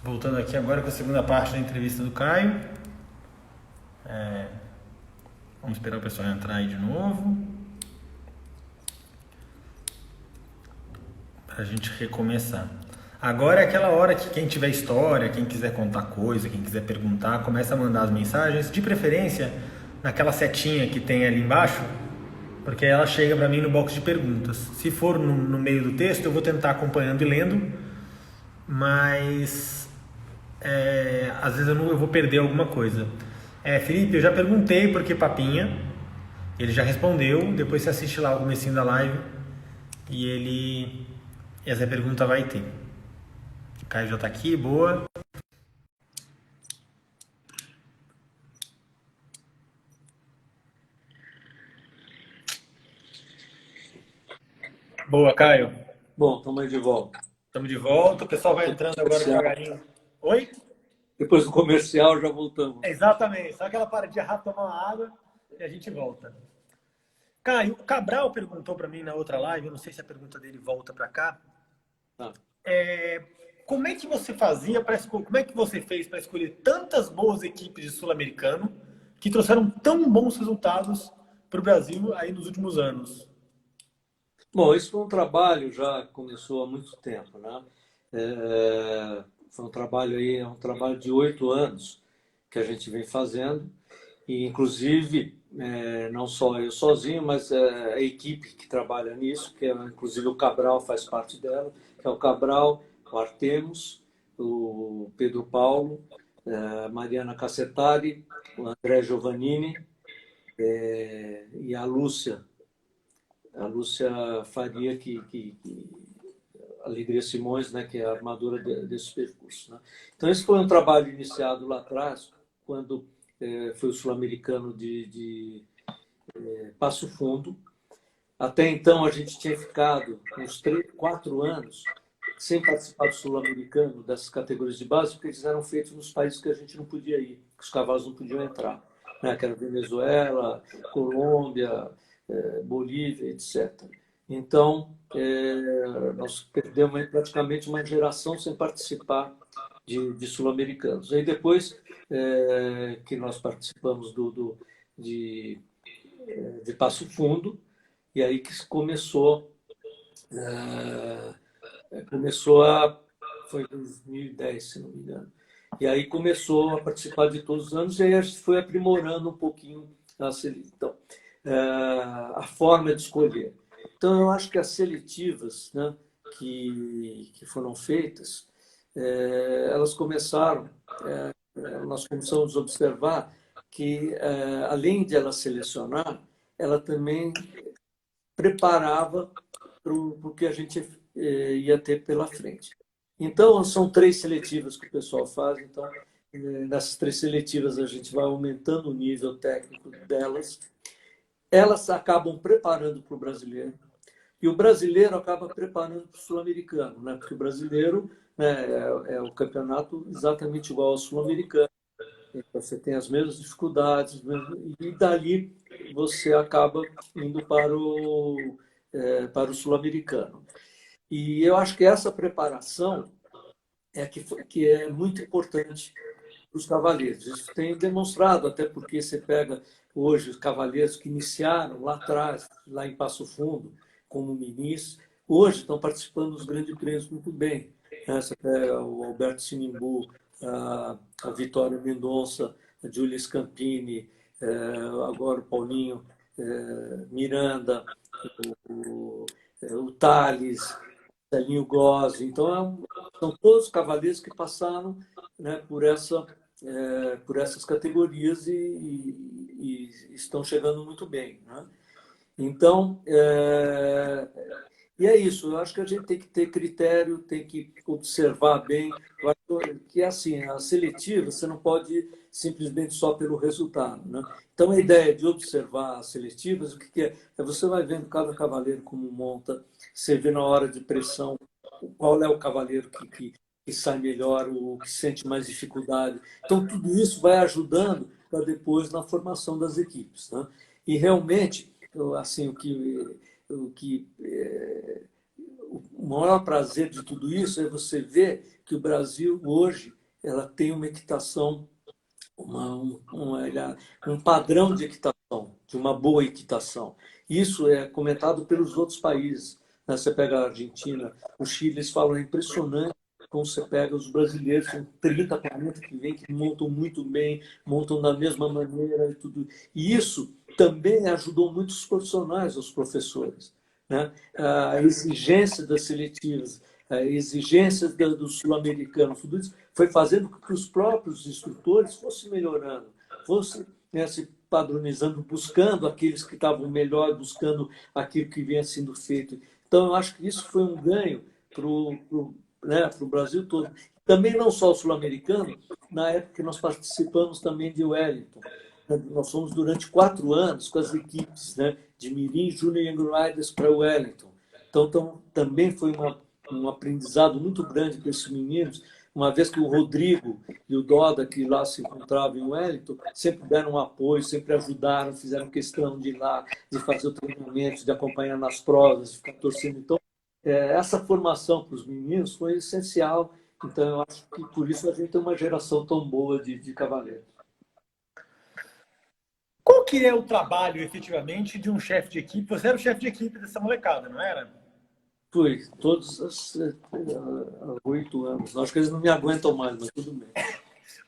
Voltando aqui agora com a segunda parte da entrevista do Caio. Vamos esperar o pessoal entrar aí de novo. Pra gente recomeçar. Agora é aquela hora que quem tiver história, quem quiser contar coisa, quem quiser perguntar, começa a mandar as mensagens, de preferência naquela setinha que tem ali embaixo, porque ela chega para mim no box de perguntas. Se for no meio do texto, eu vou tentar acompanhando e lendo, mas às vezes eu vou perder alguma coisa. Felipe, eu já perguntei por que papinha, ele já respondeu, depois você assiste lá o comecinho da live e essa pergunta vai ter. O Caio já tá aqui, boa. Boa, Caio. Bom, estamos aí de volta. Estamos de volta, o pessoal vai Depois do entrando agora comercial, devagarinho. Oi? depois do comercial já voltamos. Exatamente, só aquela paradinha rápida, tomar uma água e a gente volta. Caio, o Cabral perguntou para mim na outra live, eu não sei se a pergunta dele volta para cá. Tá. Como é que você fazia como é que você fez para escolher tantas boas equipes de sul-americano que trouxeram tão bons resultados para o Brasil aí nos últimos anos? Bom, isso foi um trabalho já que começou há muito tempo, né? Foi um trabalho aí, é um trabalho de 8 anos que a gente vem fazendo e inclusive não só eu sozinho, mas a equipe que trabalha nisso, que é, inclusive o Cabral faz parte dela, que é o Cabral, o Artemus, o Pedro Paulo, a Mariana Cassetari, o André Giovannini e a Lúcia Faria, Alegria Simões, né, que é a armadura desse percurso. Né? Então, esse foi um trabalho iniciado lá atrás, quando foi o Sul-Americano de Passo Fundo. Até então, a gente tinha ficado uns 3, 4 anos sem participar do Sul-Americano, dessas categorias de base, porque eles eram feitos nos países que a gente não podia ir, que os cavalos não podiam entrar, né? Que era Venezuela, Colômbia, Bolívia, etc. Então, nós perdemos praticamente uma geração sem participar de sul-americanos. Aí depois que nós participamos de Passo Fundo, e aí que começou foi em 2010, se não me engano. E aí começou a participar de todos os anos, e aí a gente foi aprimorando um pouquinho então, a forma de escolher. Então, eu acho que as seletivas, né, que foram feitas, elas começaram, nós começamos a observar que, além de ela selecionar, ela também preparava para o que a gente ia ter pela frente. Então, são 3 seletivas que o pessoal faz. Então, nessas 3 seletivas, a gente vai aumentando o nível técnico delas. Elas acabam preparando para o brasileiro. E o brasileiro acaba preparando para o sul-americano, né? Porque o brasileiro, né, é o campeonato exatamente igual ao sul-americano. Você tem as mesmas dificuldades, e dali você acaba indo para o sul-americano. E eu acho que essa preparação que é muito importante para os cavaleiros. Isso tem demonstrado, até porque você pega hoje os cavaleiros que iniciaram lá atrás, lá em Passo Fundo, como ministros, hoje estão participando dos grandes prêmios muito bem. Você pega o Alberto Sinimbu, a Vitória Mendonça, a Júlia Scampini, agora o Paulinho Miranda, o Thales, Celinho Gozzi. Então, são todos cavaleiros que passaram, né, por essas categorias e estão chegando muito bem. Né? Então, e é isso. Eu acho que a gente tem que ter critério, tem que observar bem. Eu acho que é assim, a seletiva, você não pode ir simplesmente só pelo resultado. Né? Então, a ideia de observar as seletivas, o que é? Você vai vendo cada cavaleiro como monta, você vê na hora de pressão qual é o cavaleiro que sai melhor, o que sente mais dificuldade. Então, tudo isso vai ajudando para depois na formação das equipes. Né? E realmente, assim, o que o maior prazer de tudo isso é você ver que o Brasil, hoje, ela tem uma equitação, um padrão de equitação, de uma boa equitação. Isso é comentado pelos outros países. Né? Você pega a Argentina, o Chile, eles falam, é impressionante como você pega os brasileiros, são 30, 40 que vêm, que montam muito bem, montam da mesma maneira e tudo. E isso também ajudou muitos profissionais, os professores. Né? A exigência das seletivas, a exigência do sul-americano, tudo isso foi fazendo com que os próprios instrutores fossem melhorando, fossem, né, se padronizando, buscando aqueles que estavam melhor, buscando aquilo que vinha sendo feito. Então, eu acho que isso foi um ganho para o, né, para o Brasil todo. Também não só o sul-americano, na época que nós participamos também de Wellington. Nós fomos durante 4 anos com as equipes, né, de Mirim, Júnior e Young Riders para Wellington. Então, também foi um aprendizado muito grande para esses meninos, uma vez que o Rodrigo e o Doda, que lá se encontravam em Wellington, sempre deram um apoio, sempre ajudaram, fizeram questão de ir lá, de fazer o treinamento, de acompanhar nas provas, de ficar torcendo. Então, essa formação para os meninos foi essencial. Então, eu acho que por isso a gente tem uma geração tão boa de cavaleiros. Qual que é o trabalho, efetivamente, de um chefe de equipe? Você era o chefe de equipe dessa molecada, não era? Fui, todos há 8 anos. Acho que eles não me aguentam mais, mas tudo bem.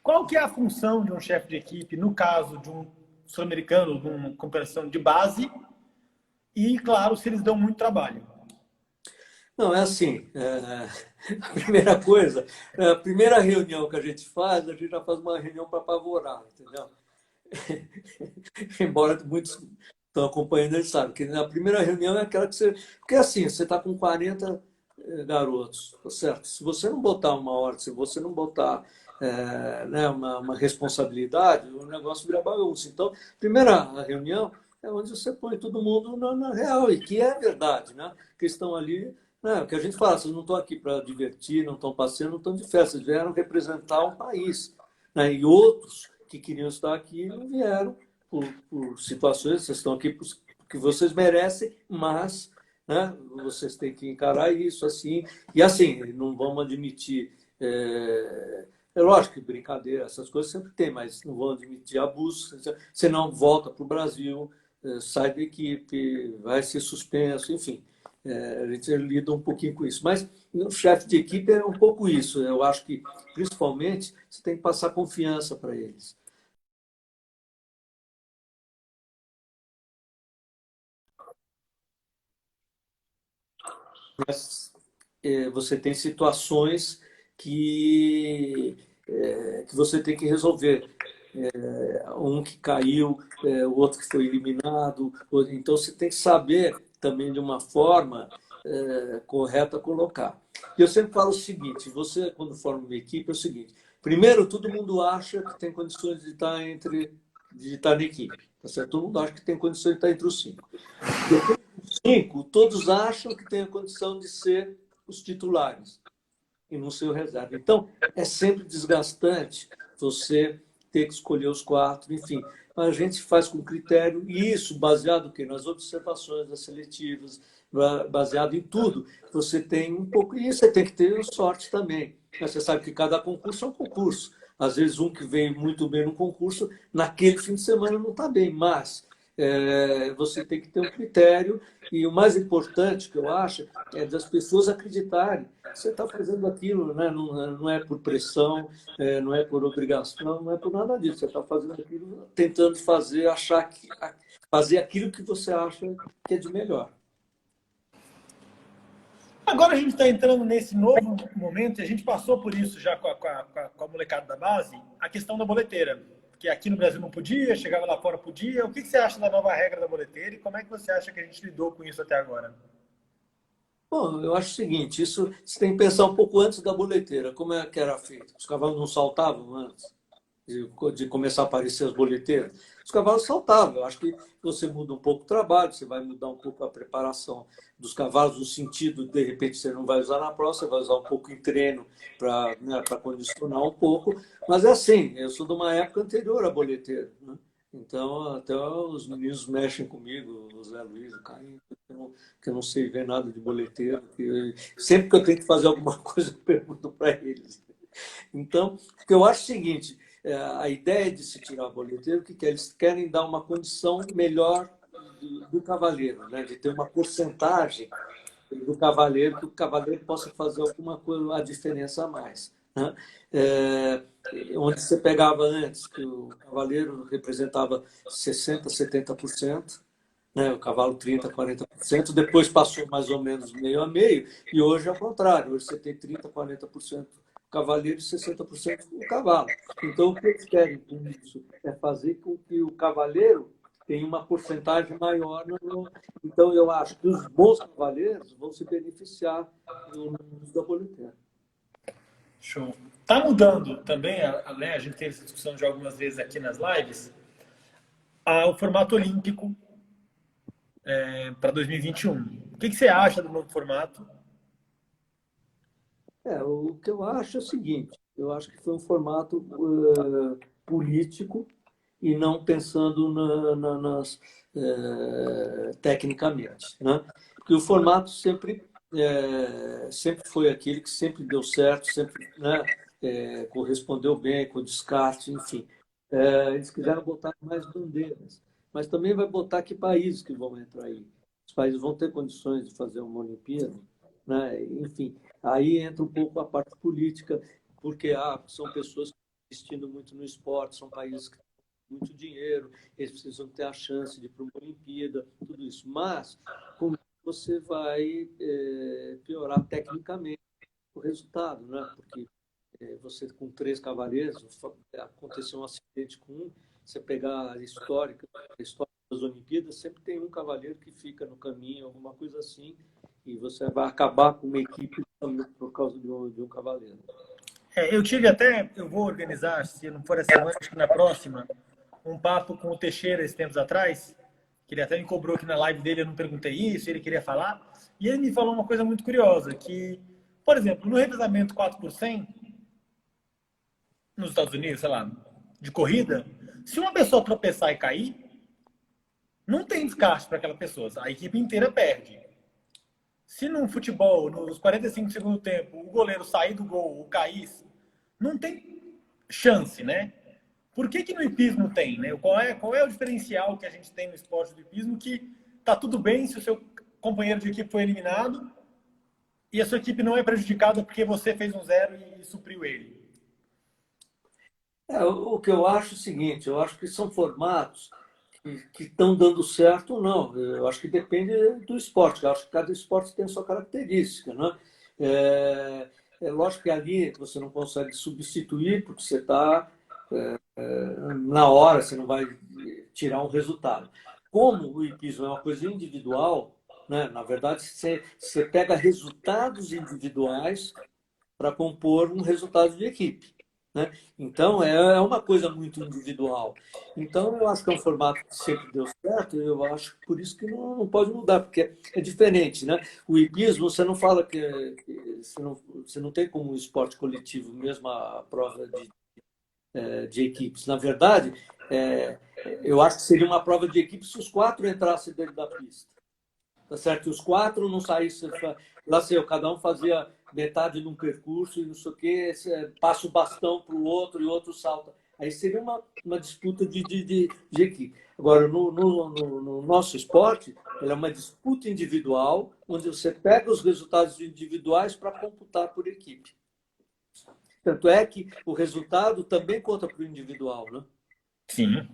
Qual que é a função de um chefe de equipe, no caso de um sul-americano, de uma competição de base, e, claro, se eles dão muito trabalho? Não, é assim, a primeira coisa, a primeira reunião que a gente gente já faz uma reunião para apavorar, entendeu? Embora muitos estão acompanhando, eles sabem que a primeira reunião é aquela que você... Porque assim, você está com 40 garotos, tá certo? Se você não botar uma ordem, se você não botar né, uma responsabilidade, o negócio vira bagunça. Então, primeira reunião é onde você põe todo mundo na real, e que é verdade, né? Que estão ali, né? O que a gente fala, vocês não estão aqui para divertir, não estão passeando, não estão de festa, vocês vieram representar um país. Né? E outros que queriam estar aqui não vieram por situações, vocês estão aqui porque vocês merecem, mas né, vocês têm que encarar isso assim. E assim, não vamos admitir. É lógico que brincadeira, essas coisas sempre tem, mas não vão admitir abuso. Você não volta para o Brasil, sai da equipe, vai ser suspenso, enfim. A gente lida um pouquinho com isso. Mas o chefe de equipe é um pouco isso. Eu acho que, principalmente, você tem que passar confiança para eles. Mas você tem situações que você tem que resolver. Um que caiu, o outro que foi eliminado. Então, você tem que saber também, de uma forma correta, colocar. E eu sempre falo o seguinte, você, quando forma uma equipe, é o seguinte, primeiro, todo mundo acha que tem condições de estar na equipe. Tá certo? Todo mundo acha que tem condições de estar entre os 5. Depois dos 5, todos acham que tem a condição de ser os titulares e não ser o reserva. Então, é sempre desgastante você ter que escolher os 4, enfim. A gente faz com critério, e isso baseado o quê? Nas observações das seletivas, baseado em tudo. Você tem um pouco, e você tem que ter sorte também. Você sabe que cada concurso é um concurso. Às vezes, um que vem muito bem no concurso, naquele fim de semana não está bem, mas você tem que ter um critério, e o mais importante que eu acho é das pessoas acreditarem que você está fazendo aquilo, né? Não é por pressão, não é por obrigação, não é por nada disso. Você está fazendo aquilo, tentando fazer aquilo que você acha que é de melhor. Agora a gente está entrando nesse novo momento, e a gente passou por isso já com a molecada da base, a questão da boleteira. Que aqui no Brasil não podia, chegava lá fora podia. O que você acha da nova regra da boleteira e como é que você acha que a gente lidou com isso até agora? Bom, eu acho o seguinte, isso você tem que pensar um pouco antes da boleteira. Como é que era feito? Os cavalos não saltavam antes de começar a aparecer as boleteiras? Os cavalos saltavam. Eu acho que você muda um pouco o trabalho, você vai mudar um pouco a preparação dos cavalos, no sentido, de repente, você não vai usar na prova, você vai usar um pouco em treino para condicionar um pouco. Mas é assim, eu sou de uma época anterior à boleteira. Né? Então, até os meninos mexem comigo, o Zé Luiz, o Caio, que eu não sei ver nada de boleteiro. Sempre que eu tenho que fazer alguma coisa, eu pergunto para eles. Então, o que eu acho é o seguinte, a ideia de se tirar o boleteiro, que eles querem dar uma condição melhor do cavaleiro, né? De ter uma porcentagem do cavaleiro, que o cavaleiro possa fazer alguma coisa, a diferença a mais. Né? É, onde você pegava antes, que o cavaleiro representava 60%, 70%, né? O cavalo 30%, 40%, depois passou mais ou menos meio a meio, e hoje é o contrário, hoje você tem 30%, 40% o cavaleiro e 60% o cavalo. Então, o que eles querem com isso é fazer com que o cavaleiro tenha uma porcentagem maior. Então, eu acho que os bons cavaleiros vão se beneficiar do uso da boleteira. Show. Tá mudando também, né, a gente teve essa discussão de algumas vezes aqui nas lives, o formato olímpico para 2021. O que você acha do novo formato? O que eu acho é o seguinte, eu acho que foi um formato político e não pensando tecnicamente, né? Porque o formato sempre foi aquele que sempre deu certo, sempre, né, correspondeu bem com o descarte, enfim. Eles quiseram botar mais bandeiras, mas também vai botar que países que vão entrar aí. Os países vão ter condições de fazer uma Olimpíada, né? Enfim, aí entra um pouco a parte política, porque são pessoas que estão investindo muito no esporte, são países que têm muito dinheiro, eles precisam ter a chance de ir para uma Olimpíada, tudo isso. Mas, como você vai piorar tecnicamente o resultado, né? Porque você com 3 cavaleiros, aconteceu um acidente com um, você pegar a história das Olimpíadas, sempre tem um cavaleiro que fica no caminho, alguma coisa assim, e você vai acabar com uma equipe por causa de um cavaleiro. Eu tive até, eu vou organizar, se não for essa semana, acho que na próxima, um papo com o Teixeira esses tempos atrás, que ele até me cobrou aqui na live dele, eu não perguntei isso, ele queria falar, e ele me falou uma coisa muito curiosa, que, por exemplo, no revezamento 4x100, nos Estados Unidos, sei lá, de corrida, se uma pessoa tropeçar e cair, não tem descarte para aquela pessoa, a equipe inteira perde. Se no futebol, nos 45 do segundo tempo, o goleiro sair do gol ou cair, não tem chance, né? Por que no hipismo tem, né? Qual é o diferencial que a gente tem no esporte do hipismo que tá tudo bem se o seu companheiro de equipe foi eliminado e a sua equipe não é prejudicada porque você fez um zero e supriu ele? O que eu acho é o seguinte, eu acho que são formatos que estão dando certo ou não. Eu acho que depende do esporte. Eu acho que cada esporte tem a sua característica, né? É lógico que ali você não consegue substituir porque você está na hora, você não vai tirar um resultado. Como o hipismo é uma coisa individual, né? Na verdade, você pega resultados individuais para compor um resultado de equipe. Né? Então, é uma coisa muito individual. Então, eu acho que é um formato que sempre deu certo, e eu acho que por isso que não pode mudar, porque é diferente. Né? O hipismo, você não fala que você não tem como um esporte coletivo, mesmo a prova de equipes. Na verdade, eu acho que seria uma prova de equipes se os 4 entrassem dentro da pista. Tá certo? E os 4 não saíssem, lá sei eu, cada um fazia metade de um percurso e não sei o quê, passa o bastão para o outro e o outro salta. Aí seria uma disputa de equipe. Agora, no nosso esporte, ela é uma disputa individual, onde você pega os resultados individuais para computar por equipe. Tanto é que o resultado também conta para o individual, né? Sim.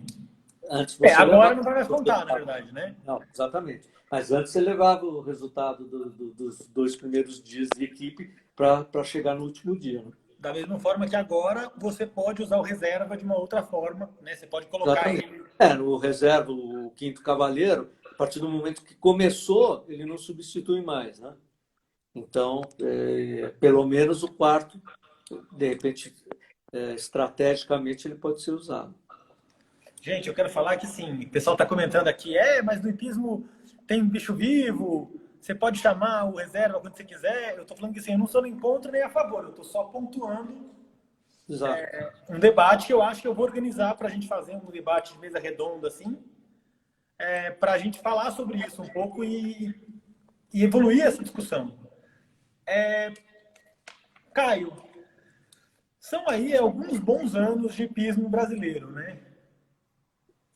Antes você Agora levava. não vai mais contar, na verdade, né? Não, exatamente. Mas antes você levava o resultado dos 2 primeiros dias de equipe para chegar no último dia. Né? Da mesma forma que agora você pode usar o reserva de uma outra forma, né? Você pode colocar Exatamente. ele. No reserva, o quinto cavaleiro, a partir do momento que começou, ele não substitui mais. Né? Então, pelo menos o quarto, de repente, estrategicamente, ele pode ser usado. Gente, eu quero falar que sim, o pessoal está comentando aqui, mas no hipismo tem bicho vivo, você pode chamar o reserva quando você quiser. Eu estou falando que assim, eu não sou nem contra nem a favor, eu estou só pontuando Exato. Um debate que eu acho que eu vou organizar para a gente fazer um debate de mesa redonda, assim, para a gente falar sobre isso um pouco e evoluir essa discussão. Caio, são aí alguns bons anos de hipismo brasileiro, né?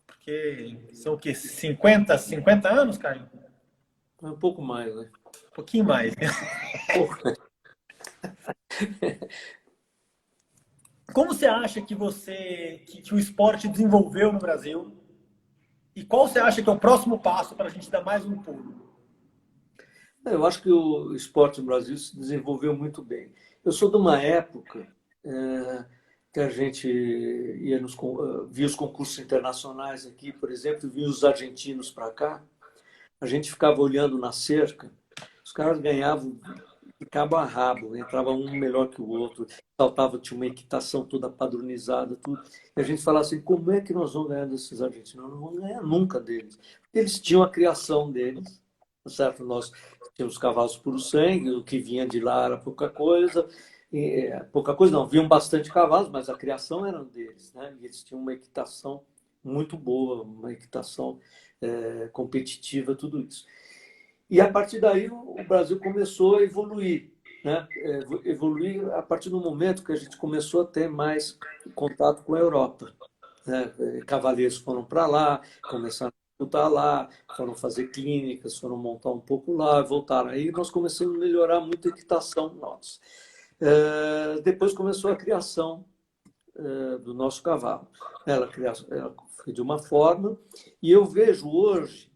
Porque são o quê? 50 anos, Caio? Um pouco mais, né? Um pouquinho mais. Porra. Como você acha que o esporte desenvolveu no Brasil? E qual você acha que é o próximo passo para a gente dar mais um pulo? Eu acho que o esporte no Brasil se desenvolveu muito bem. Eu sou de uma época que a gente via os concursos internacionais aqui, por exemplo, via os argentinos para cá, a gente ficava olhando na cerca, os caras ganhavam de cabo a rabo, entrava um melhor que o outro, saltava, tinha uma equitação toda padronizada, tudo. E a gente falava assim, como é que nós vamos ganhar desses argentinos? Nós não vamos ganhar nunca deles. Eles tinham a criação deles, certo? Nós tínhamos cavalos puro sangue, o que vinha de lá era pouca coisa não, vinham bastante cavalos, mas a criação era deles, né? E eles tinham uma equitação muito boa, uma equitação competitiva, tudo isso. E a partir daí o Brasil começou a evoluir, né? Evoluir a partir do momento que a gente começou a ter mais contato com a Europa, né? Cavaleiros foram para lá, começaram a lutar lá, foram fazer clínicas, foram montar um pouco lá, voltaram. Aí nós começamos a melhorar muito a equitação nossa. Depois começou a criação do nosso cavalo. Ela foi de uma forma, e eu vejo hoje,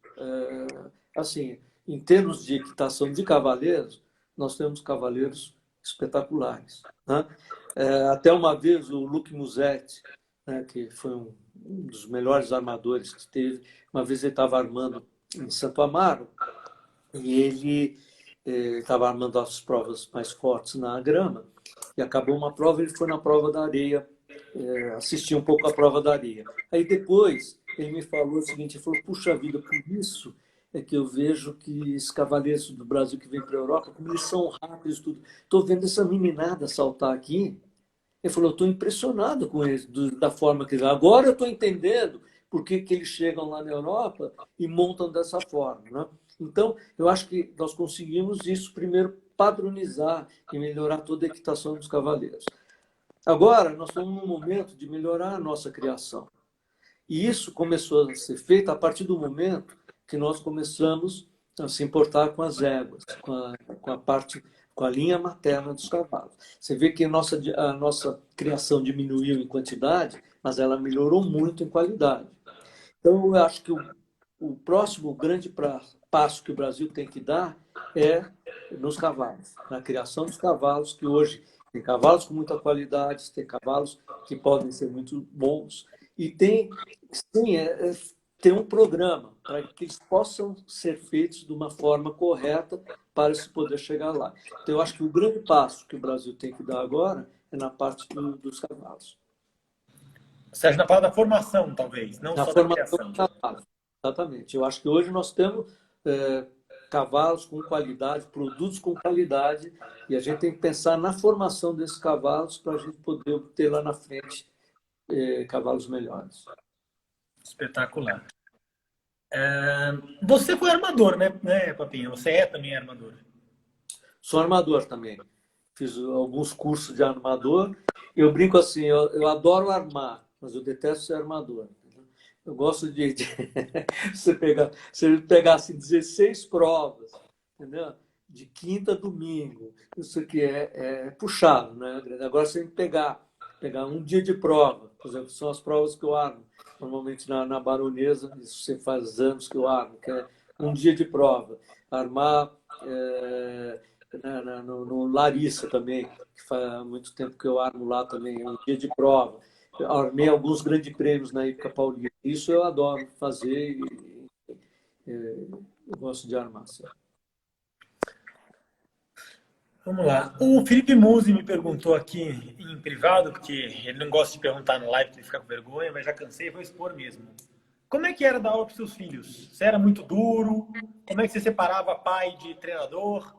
assim, em termos de equitação de cavaleiros, nós temos cavaleiros espetaculares, né? Até uma vez o Luque Musetti, né, que foi um dos melhores armadores que teve, uma vez ele estava armando em Santo Amaro e ele estava armando as provas mais fortes na grama e acabou uma prova, ele foi na prova da areia, assistir um pouco a prova da areia. Aí depois ele me falou o seguinte, ele falou, puxa vida, por isso é que eu vejo que esses cavaleiros do Brasil que vêm para a Europa, como eles são rápidos, tudo. Estou vendo essa meninada saltar aqui. Ele falou, eu estou impressionado com eles, da forma que eles... Agora eu estou entendendo por que eles chegam lá na Europa e montam dessa forma, né? Então, eu acho que nós conseguimos isso primeiro padronizar e melhorar toda a equitação dos cavaleiros. Agora, nós estamos num momento de melhorar a nossa criação. E isso começou a ser feito a partir do momento que nós começamos a se importar com as éguas, com a linha materna dos cavalos. Você vê que a nossa criação diminuiu em quantidade, mas ela melhorou muito em qualidade. Então, eu acho que o próximo grande passo que o Brasil tem que dar é nos cavalos, na criação dos cavalos, que hoje tem cavalos com muita qualidade, tem cavalos que podem ser muito bons, e tem, sim, ter um programa para que eles possam ser feitos de uma forma correta para se poder chegar lá. Então, eu acho que o grande passo que o Brasil tem que dar agora é na parte dos cavalos. Sérgio, na parte da formação, talvez, não Na só da formação criação. dos cavalos. Exatamente. Eu acho que hoje nós temos cavalos com qualidade, produtos com qualidade, e a gente tem que pensar na formação desses cavalos para a gente poder ter lá na frente cavalos melhores. Espetacular. Você foi armador, né, Papinha? Você também armador. Sou armador também. Fiz alguns cursos de armador. Eu brinco assim, eu adoro armar, mas eu detesto ser armador. Eu gosto de você pegar assim, 16 provas, entendeu? De quinta a domingo. Isso aqui é puxado, né? Agora você tem que pegar um dia de prova. Por exemplo, são as provas que eu armo. Normalmente na Baronesa, isso você faz anos que eu armo, que é um dia de prova. Armar no Larissa também, que faz muito tempo que eu armo lá também, é um dia de prova. Eu armei alguns grandes prêmios na época paulista. Isso eu adoro fazer e eu gosto de armar. Assim. Vamos lá. O Felipe Musi me perguntou aqui em privado, porque ele não gosta de perguntar no live, porque ele fica com vergonha, mas já cansei, vou expor mesmo. Como é que era dar aula para seus filhos? Você era muito duro? Como é que você separava pai de treinador?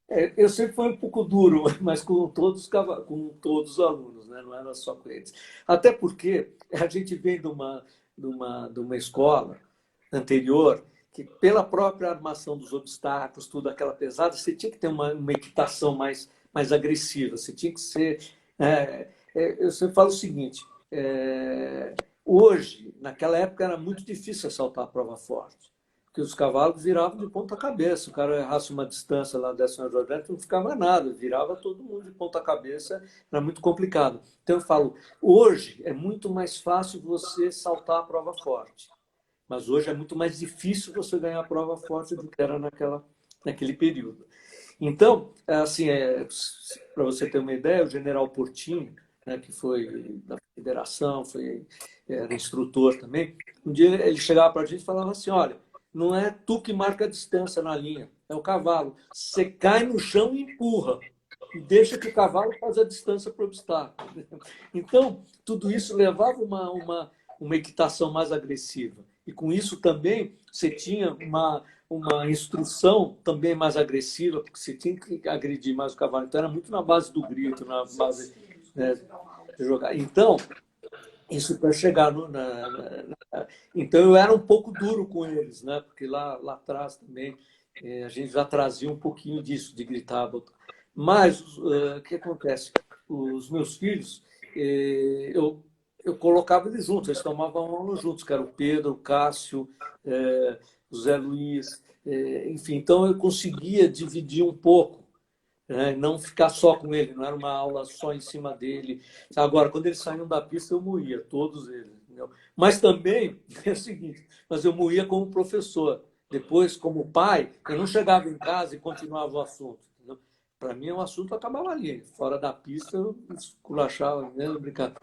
Eu sempre fui um pouco duro, mas com todos os alunos, né? Não era só com eles. Até porque a gente vem de uma escola anterior que, pela própria armação dos obstáculos, tudo aquela pesada, você tinha que ter uma equitação mais agressiva, você tinha que ser. Eu sempre falo o seguinte: hoje, naquela época, era muito difícil assaltar a prova forte que os cavalos viravam de ponta cabeça. O cara errasse uma distância lá da São Jordânia, não ficava nada, virava todo mundo de ponta cabeça, era muito complicado. Então eu falo, hoje é muito mais fácil você saltar a prova forte, mas hoje é muito mais difícil você ganhar a prova forte do que era naquele período. Então, assim, para você ter uma ideia, o general Portinho, né, que foi da federação, era instrutor também, um dia ele chegava para a gente e falava assim, olha, não é tu que marca a distância na linha, é o cavalo. Você cai no chão e empurra. E deixa que o cavalo faça a distância para o obstáculo. Então, tudo isso levava uma equitação mais agressiva. E com isso também você tinha uma instrução também mais agressiva, porque você tinha que agredir mais o cavalo. Então, era muito na base do grito, na base, né, de jogar. Então, isso para chegar Então, eu era um pouco duro com eles, né? Porque lá atrás também a gente já trazia um pouquinho disso, de gritar. Mas o que acontece? Os meus filhos, eu colocava eles juntos, eles tomavam aula juntos, que era o Pedro, o Cássio, o Zé Luiz, enfim. Então, eu conseguia dividir um pouco, né? Não ficar só com ele, não era uma aula só em cima dele. Agora, quando eles saíam da pista, eu moía, todos eles. Entendeu? Mas também é o seguinte, mas eu moía como professor. Depois, como pai, eu não chegava em casa e continuava o assunto. Para mim, o assunto acabava ali. Fora da pista, eu esculachava, mesmo brincadeira.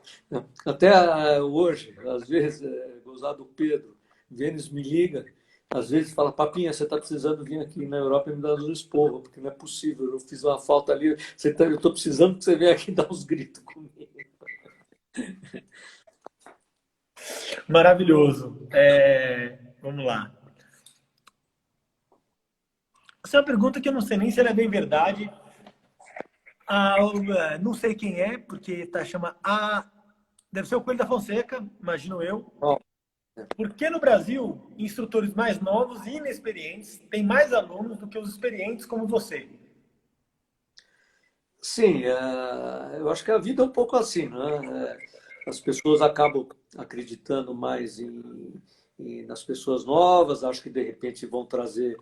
Até hoje, às vezes, gozado do Pedro, Vênus me liga, às vezes fala, Papinha, você está precisando vir aqui na Europa e me dar uns esporros, porque não é possível, eu fiz uma falta ali, eu estou precisando que você venha aqui dar uns gritos comigo. Maravilhoso. Vamos lá. Essa é uma pergunta que eu não sei nem se ela é bem verdade. Não sei quem é, porque chama deve ser o Coelho da Fonseca, imagino eu. Por que no Brasil, instrutores mais novos e inexperientes têm mais alunos do que os experientes como você? Sim, eu acho que a vida é um pouco assim, né? As pessoas acabam acreditando mais nas pessoas novas, acho que de repente vão trazer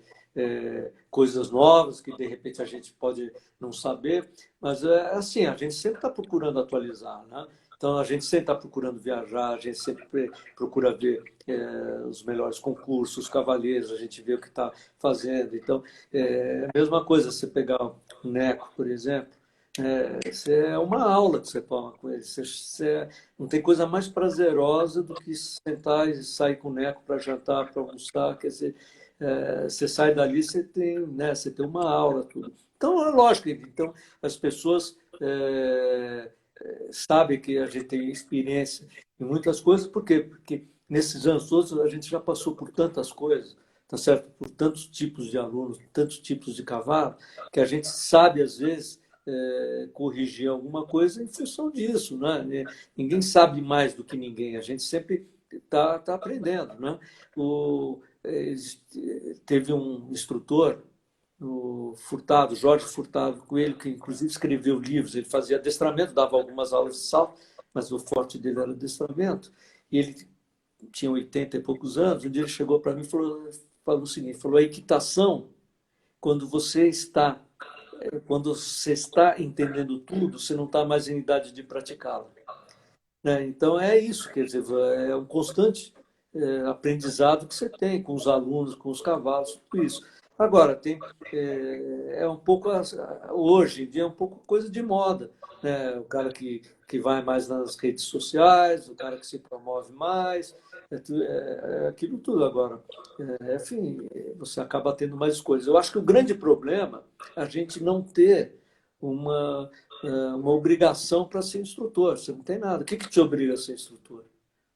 coisas novas que de repente a gente pode não saber, mas é assim, a gente sempre está procurando atualizar, né? Então a gente sempre está procurando viajar, a gente sempre procura ver os melhores concursos, os cavaleiros, a gente vê o que está fazendo. Então, a mesma coisa, você pegar o Neco, por exemplo, é uma aula que você toma com ele. Não tem coisa mais prazerosa do que sentar e sair com o Neco para jantar, para almoçar. Quer dizer, você sai dali, você tem uma aula, tudo. Então, é lógico. Então, as pessoas sabem que a gente tem experiência em muitas coisas. Por quê? Porque nesses anos todos a gente já passou por tantas coisas, tá certo? Por tantos tipos de alunos, tantos tipos de cavalo, que a gente sabe, às vezes, corrigir alguma coisa em função disso, né? Ninguém sabe mais do que ninguém, a gente sempre está aprendendo, né? Teve um instrutor, o Furtado, Jorge Furtado Coelho, que inclusive escreveu livros, ele fazia adestramento, dava algumas aulas de salto, mas o forte dele era adestramento, e ele tinha 80 e poucos anos, um dia ele chegou para mim e falou o seguinte, falou, a equitação, quando você está entendendo tudo, você não está mais em idade de praticá-la. Né? Então, é isso, quer dizer, é um constante aprendizado que você tem com os alunos, com os cavalos, tudo isso. Agora, um pouco, hoje em dia, é um pouco coisa de moda. Né? O cara que vai mais nas redes sociais, o cara que se promove mais, aquilo tudo agora. Enfim, você acaba tendo mais escolhas. Eu acho que o grande problema é a gente não ter uma, uma obrigação para ser instrutor. Você não tem nada. O que te obriga a ser instrutor?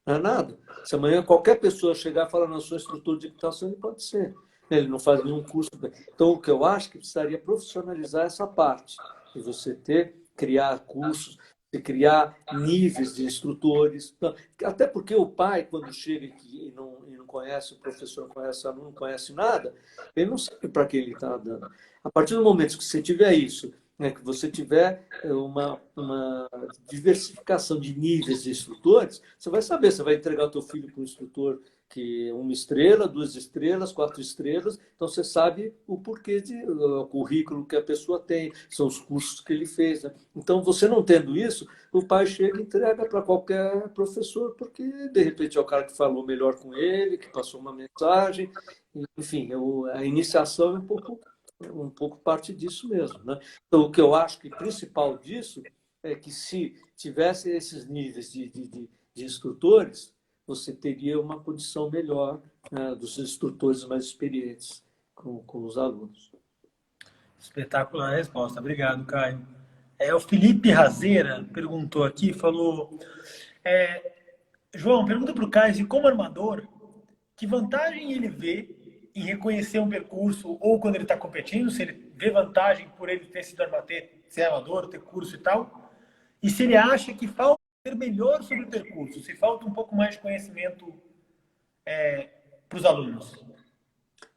Não é nada. Se amanhã qualquer pessoa chegar e falar, não, eu sou instrutor de equitação, ele pode ser. ele não faz nenhum curso. Então, o que eu acho que precisaria profissionalizar essa parte, e você criar cursos, de criar níveis de instrutores. Então, até porque o pai, quando chega aqui e não conhece o professor, não conhece o aluno, não conhece nada, ele não sabe para que ele está dando. A partir do momento que você tiver isso, né, que você tiver uma diversificação de níveis de instrutores, você vai saber, você vai entregar o teu filho para um instrutor que é 1 estrela, 2 estrelas, 4 estrelas, então você sabe o porquê o currículo que a pessoa tem, são os cursos que ele fez. Né? Então, você não tendo isso, o pai chega e entrega para qualquer professor, porque de repente é o cara que falou melhor com ele, que passou uma mensagem, enfim, a iniciação é um pouco parte disso mesmo. Né? Então, o que eu acho que principal disso é que se tivesse esses níveis de instrutores, você teria uma condição melhor, né, dos instrutores mais experientes com os alunos. Espetacular a resposta. Obrigado, Caio. O Felipe Razeira perguntou aqui, falou: é, João, pergunta para o Caio se, como armador, que vantagem ele vê em reconhecer um percurso ou quando ele está competindo, se ele vê vantagem por ele ter sido ser armador, ter curso e tal, e se ele acha que falta ser melhor sobre o percurso, se falta um pouco mais de conhecimento para os alunos.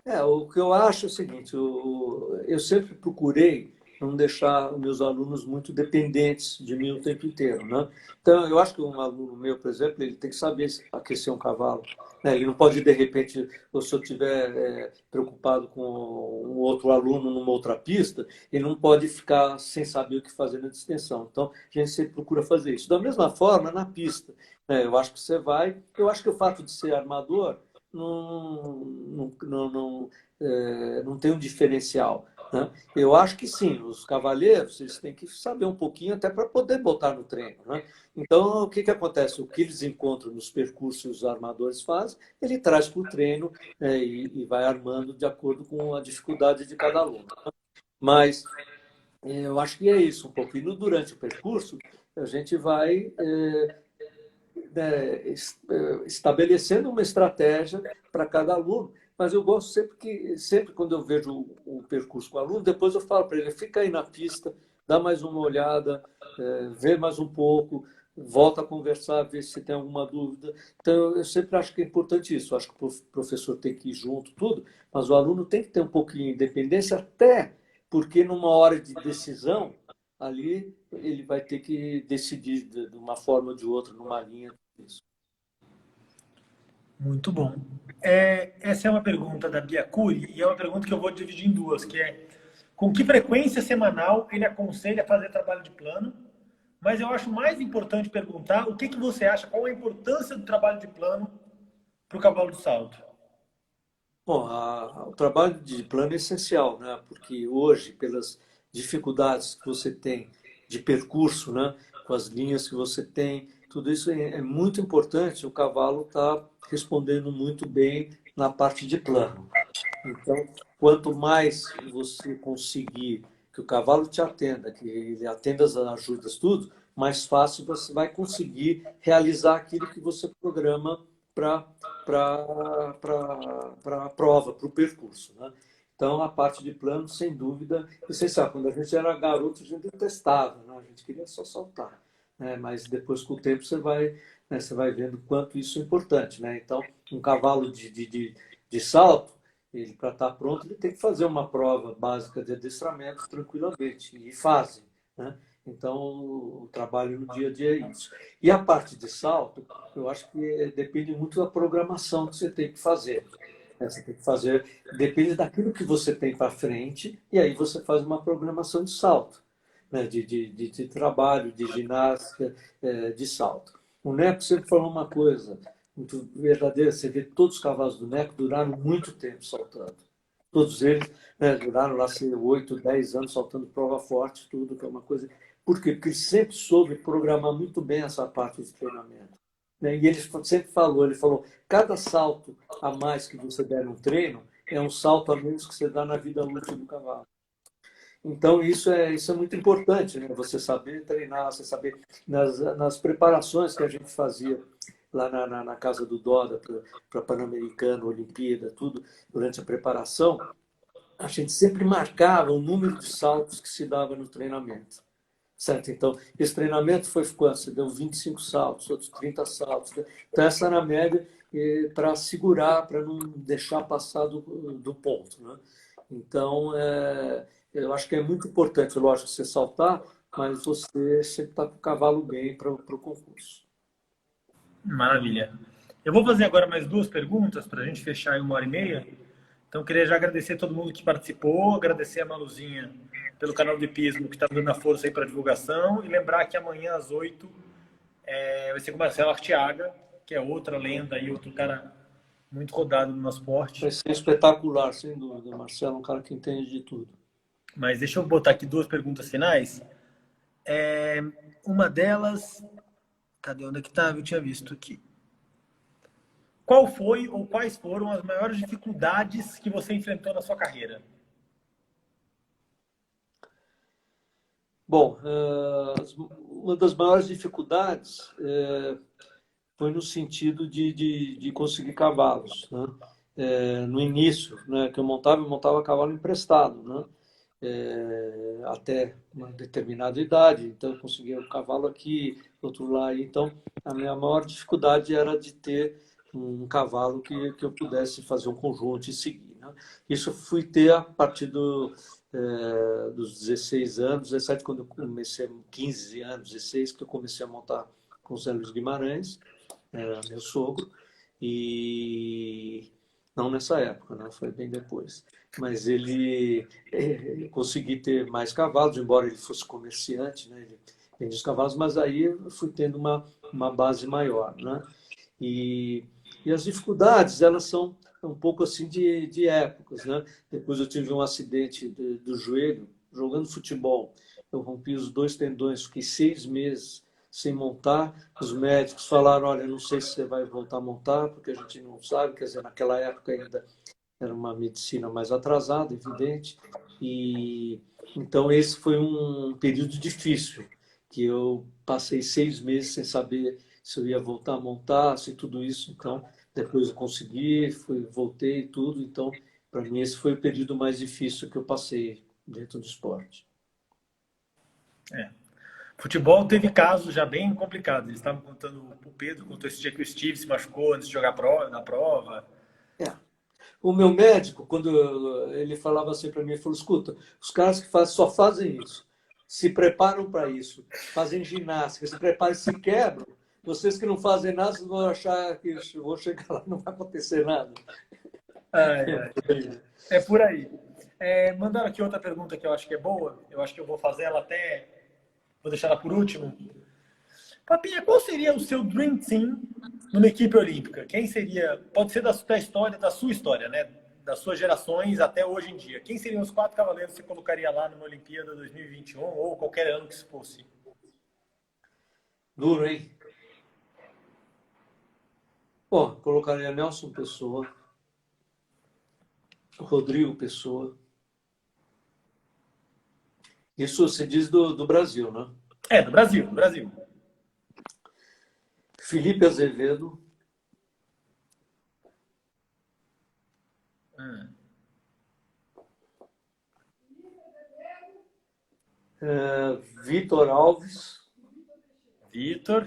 O que eu acho é o seguinte, eu sempre procurei não deixar os meus alunos muito dependentes de mim o tempo inteiro. Né? Então, eu acho que um aluno meu, por exemplo, ele tem que saber aquecer um cavalo. Né? Ele não pode, de repente, ou se eu estiver preocupado com um outro aluno numa outra pista, ele não pode ficar sem saber o que fazer na distensão. Então, a gente sempre procura fazer isso. Da mesma forma, na pista. Né? Eu acho que eu acho que o fato de ser armador não tem um diferencial. Né? Eu acho que sim, os cavaleiros eles têm que saber um pouquinho até para poder botar no treino. Né? Então, o que acontece? O que eles encontram nos percursos que os armadores fazem, ele traz para o treino e vai armando de acordo com a dificuldade de cada aluno. Mas eu acho que é isso um pouquinho. Durante o percurso, a gente vai estabelecendo uma estratégia para cada aluno, mas eu gosto sempre quando eu vejo o percurso com o aluno, depois eu falo para ele, fica aí na pista, dá mais uma olhada, vê mais um pouco, volta a conversar, ver se tem alguma dúvida. Então, eu sempre acho que é importante isso. Eu acho que o professor tem que ir junto, tudo, mas o aluno tem que ter um pouquinho de independência, até porque numa hora de decisão, ali ele vai ter que decidir de uma forma ou de outra, numa linha. Isso. Muito bom. Essa é uma pergunta da Bia Cury e é uma pergunta que eu vou dividir em duas, que é: com que frequência semanal ele aconselha fazer trabalho de plano? Mas eu acho mais importante perguntar o que você acha, qual a importância do trabalho de plano para o cavalo do salto? Bom, o trabalho de plano é essencial, né? Porque hoje, pelas dificuldades que você tem de percurso, né? Com as linhas que você tem, tudo isso é muito importante. O cavalo está respondendo muito bem na parte de plano. Então, quanto mais você conseguir que o cavalo te atenda, que ele atenda as ajudas, tudo, mais fácil você vai conseguir realizar aquilo que você programa para a prova, para o percurso. Né? Então, a parte de plano, sem dúvida, vocês sabem, quando a gente era garoto, a gente testava, né? A gente queria só saltar. Né? Mas depois, com o tempo, você vai vendo quanto isso é importante. Né? Então, um cavalo de salto, ele para estar pronto, ele tem que fazer uma prova básica de adestramento tranquilamente, e fazem. Né? Então, o trabalho no dia a dia é isso. E a parte de salto, eu acho que depende muito da programação que você tem que fazer. Você tem que fazer, depende daquilo que você tem para frente, e aí você faz uma programação de salto, né? de trabalho, de ginástica, de salto. O Neco sempre falou uma coisa muito verdadeira, você vê todos os cavalos do Neco duraram muito tempo saltando. Todos eles, né, duraram lá 8, 10 anos saltando prova forte, tudo, que é uma coisa. Por quê? Porque ele sempre soube programar muito bem essa parte de treinamento. Né? E ele sempre falou, cada salto a mais que você der no treino é um salto a menos que você dá na vida útil do cavalo. Então, isso é muito importante, né? Você saber treinar, você saber nas preparações que a gente fazia lá na casa do Doda para Pan-Americano, Olimpíada, tudo, durante a preparação, a gente sempre marcava o número de saltos que se dava no treinamento. Certo? Então, esse treinamento foi quanto? Você deu 25 saltos, outros 30 saltos. Né? Então, essa era a média para segurar, para não deixar passar do ponto. Né? Então, eu acho que é muito importante, lógico, você saltar, mas você sempre está com o cavalo bem para o concurso. Maravilha. Eu vou fazer agora mais duas perguntas para a gente fechar em 1h30. Então, queria já agradecer a todo mundo que participou, agradecer a Maluzinha pelo canal de Pismo que está dando a força aí para a divulgação e lembrar que amanhã às 8 vai ser com o Marcelo Arteaga, que é outra lenda e outro cara muito rodado no nosso esporte. Vai ser espetacular, sem dúvida. Marcelo é um cara que entende de tudo. Mas deixa eu botar aqui duas perguntas finais. Uma delas... Cadê? Onde é que estava? Eu tinha visto aqui. Qual foi ou quais foram as maiores dificuldades que você enfrentou na sua carreira? Bom, uma das maiores dificuldades foi no sentido de conseguir cavalos. Né? No início, né, que eu montava cavalo emprestado, né? Até uma determinada idade. Então, eu conseguia o cavalo aqui, outro lá. Então, a minha maior dificuldade era de ter um cavalo que eu pudesse fazer um conjunto e seguir. Né? Isso fui ter a partir dos 16 anos, 17, quando eu comecei, 15 anos, 16, que eu comecei a montar com o Zé Luiz Guimarães, meu sogro, e não nessa época, né? Foi bem depois. Mas ele consegui ter mais cavalos, embora ele fosse comerciante, né? Ele vendia os cavalos, mas aí eu fui tendo uma base maior, né? E as dificuldades, elas são um pouco assim de épocas, né? Depois eu tive um acidente do joelho, jogando futebol. Eu rompi os 2 tendões, fiquei 6 meses sem montar. Os médicos falaram, olha, não sei se você vai voltar a montar, porque a gente não sabe. Quer dizer, naquela época ainda era uma medicina mais atrasada, evidente. E então esse foi um período difícil, que eu passei 6 meses sem saber se eu ia voltar a montar, se tudo isso. Então, depois eu consegui, voltei e tudo. Então, para mim, esse foi o período mais difícil que eu passei dentro do esporte. Futebol teve casos já bem complicados. Eles estavam contando, o Pedro contou esse dia que o Steve se machucou antes de jogar na prova. É. O meu médico, quando ele falava assim para mim, ele falou, escuta, os caras que só fazem isso, se preparam para isso, fazem ginástica, se preparam e se quebram, vocês que não fazem nada, vocês vão achar que vou chegar lá não vai acontecer nada. É por aí. Mandaram aqui outra pergunta que eu acho que é boa. Eu acho que eu vou fazer ela até... Vou deixar ela por último. Papinha, qual seria o seu Dream Team numa equipe olímpica? Quem seria? Pode ser da história, da sua história, né? Das suas gerações até hoje em dia. Quem seriam os 4 cavaleiros que você colocaria lá numa Olimpíada 2021 ou qualquer ano que se fosse? Duro, hein? Bom, colocaria Nelson Pessoa, Rodrigo Pessoa. Isso se diz do Brasil, né? Do Brasil, do Brasil. Felipe Azevedo. Vitor Alves. Vitor.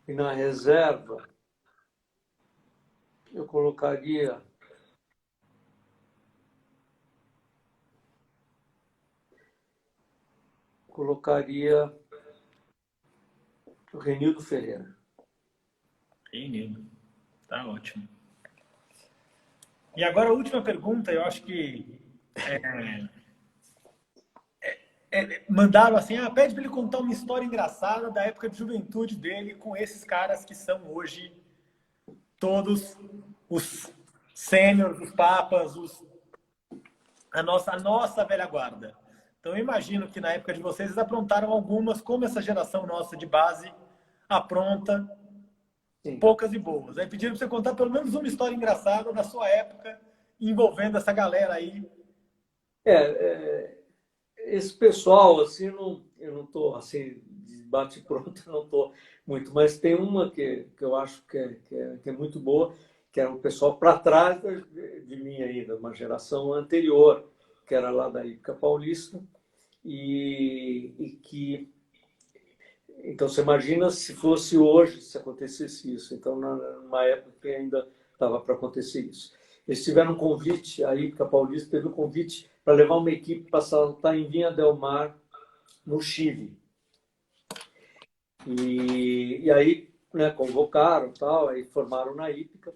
E na reserva, eu colocaria o Renildo Ferreira. Renildo. Tá ótimo. E agora a última pergunta, eu acho que mandaram assim, pede para ele contar uma história engraçada da época de juventude dele com esses caras que são hoje todos os sêniores, os papas, a nossa velha guarda. Então eu imagino que na época de vocês eles aprontaram algumas, como essa geração nossa de base apronta. Sim. Poucas e boas. Aí pediram para você contar pelo menos uma história engraçada da sua época envolvendo essa galera aí. Esse pessoal, assim, eu não estou assim, de bate-pronto não estou muito, mas tem uma que eu acho que é muito boa, que era o pessoal para trás de mim ainda, uma geração anterior, que era lá da Ípica Paulista, e que... Então, você imagina se fosse hoje, se acontecesse isso. Então, numa época que ainda estava para acontecer isso. Eles tiveram um convite, a Ípica Paulista teve um convite para levar uma equipe para saltar em Vinha del Mar, no Chile. E aí, né, convocaram, tal, aí formaram na Ípica,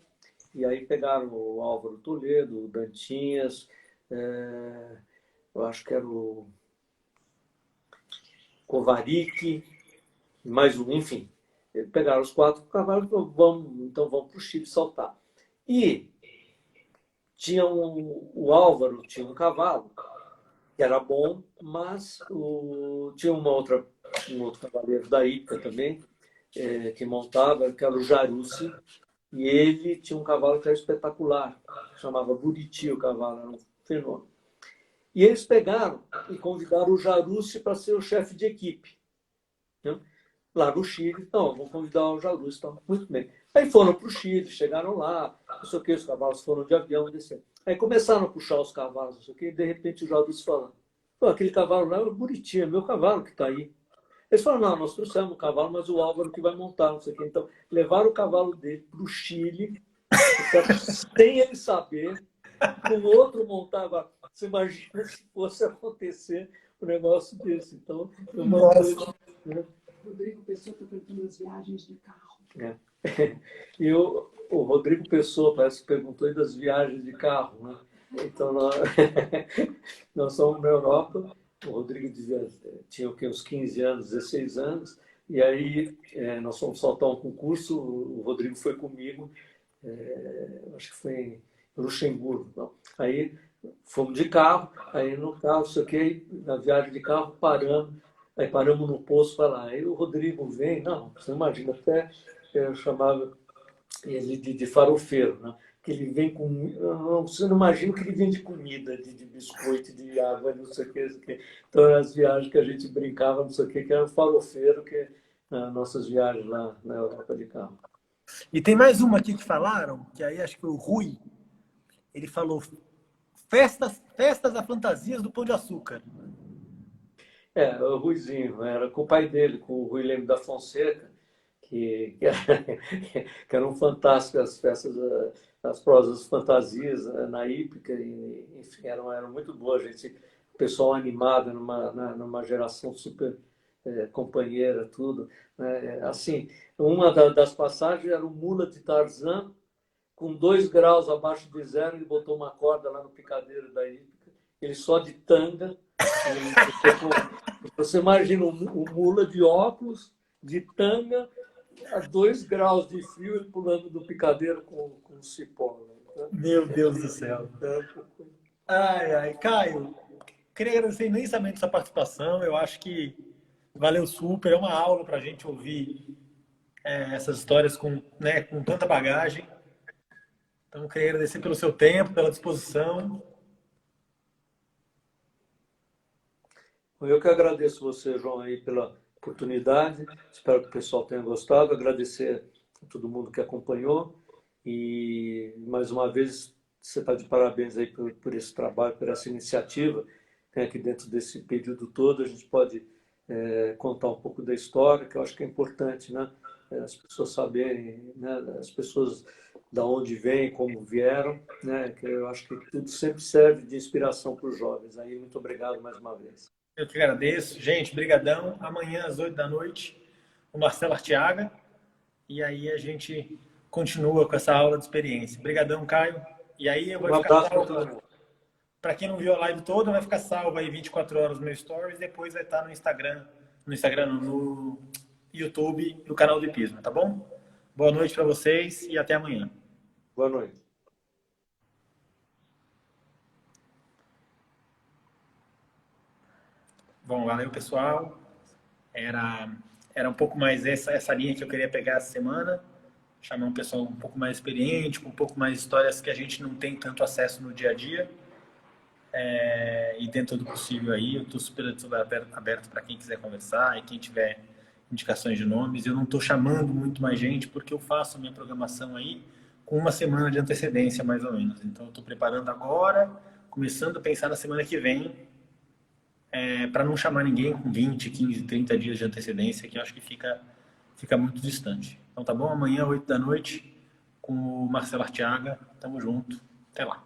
e aí pegaram o Álvaro Toledo, o Dantinhas, eu acho que era o Kovarik, mais um, enfim. Pegaram os 4 cavalos e falaram, então vamos para o Chile saltar. E tinha o Álvaro tinha um cavalo, que era bom, mas tinha um outro cavaleiro da Ípica também, que montava, que era o Jarucci, e ele tinha um cavalo que era espetacular, chamava Buriti o cavalo, era um fenômeno. E eles pegaram e convidaram o Jarucci para ser o chefe de equipe, né? Lá no Chile. Então, vou convidar o Jarucci, então, muito bem. Aí foram para o Chile, chegaram lá, não sei o que, os cavalos foram de avião, desceram. Aí começaram a puxar os cavalos, não sei o que, e de repente o Jarucci falando, aquele cavalo lá é o Buriti, é meu cavalo que está aí. Eles falaram, não, nós trouxemos o cavalo, mas o Álvaro que vai montar, não sei o que. Então, levaram o cavalo dele para o Chile, sem ele saber, com outro montar. Agora, você imagina se fosse acontecer um negócio desse. Então, uma coisa, né? Rodrigo Pessoa está perguntando as viagens de carro. E o Rodrigo Pessoa parece que perguntou aí das viagens de carro, né? Então, nós somos na Europa. O Rodrigo tinha o quê? Uns 15 anos, 16 anos. E aí nós fomos soltar um concurso. O Rodrigo foi comigo. Acho que foi em Luxemburgo. Não. Aí fomos de carro. Aí no carro, isso aqui, na viagem de carro, paramos. Aí paramos no posto para lá. Aí o Rodrigo vem. Não, você imagina, até eu chamava ele de farofeiro, né? Que ele vem com... Você não imagina que ele vem de comida, de biscoito, de água, não sei o que. Então, as viagens que a gente brincava, não sei o que era o farofeiro, que nossas viagens lá na Europa de carro. E tem mais uma aqui que falaram, que aí acho que foi o Rui. Ele falou festas a fantasias do Pão de Açúcar. O Ruizinho, era com o pai dele, com o Rui Leme da Fonseca, que eram fantásticas as festas, as prosas fantasias na Ípica, e, enfim, eram muito boas, gente, o pessoal animado numa geração super companheira, tudo. Assim, uma das passagens era o Mula de Tarzan, com 2 graus abaixo de zero, ele botou uma corda lá no picadeiro da Ípica, ele só de tanga. Você imagina um mula de óculos, de tanga, a 2 graus de frio, ele pulando do picadeiro com cipó. Né? Meu Deus do céu. Ai, Caio, queria agradecer imensamente sua participação. Eu acho que valeu super. É uma aula para a gente ouvir essas histórias com tanta bagagem. Então, queria agradecer pelo seu tempo, pela disposição. Eu que agradeço você, João, aí pela oportunidade. Espero que o pessoal tenha gostado. Agradecer a todo mundo que acompanhou. E, mais uma vez, você está de parabéns aí por esse trabalho, por essa iniciativa. Tem aqui dentro desse período todo, a gente pode contar um pouco da história, que eu acho que é importante, né? As pessoas saberem, né? As pessoas da onde vêm, como vieram, né? Que eu acho que tudo sempre serve de inspiração para os jovens. Aí, muito obrigado mais uma vez. Eu que agradeço. Gente, brigadão. Amanhã, às 8 da noite, o Marcelo Arteaga. E aí a gente continua com essa aula de experiência. Brigadão, Caio. E aí eu vou ficar salvo. Para quem não viu a live toda, vai ficar salvo aí 24 horas no meu Stories. Depois vai estar no Instagram, no YouTube, no canal do Hipismo, tá bom? Boa noite para vocês e até amanhã. Boa noite. Bom, valeu, pessoal. Era um pouco mais essa linha que eu queria pegar essa semana. Chamar um pessoal um pouco mais experiente, com um pouco mais histórias que a gente não tem tanto acesso no dia a dia. E dentro do possível aí, eu estou super aberto para quem quiser conversar e quem tiver indicações de nomes. Eu não estou chamando muito mais gente porque eu faço a minha programação aí com uma semana de antecedência, mais ou menos. Então, eu estou preparando agora, começando a pensar na semana que vem, para não chamar ninguém com 20, 15, 30 dias de antecedência, que eu acho que fica muito distante. Então, tá bom? Amanhã, 8 da noite, com o Marcelo Arteaga. Tamo junto. Até lá.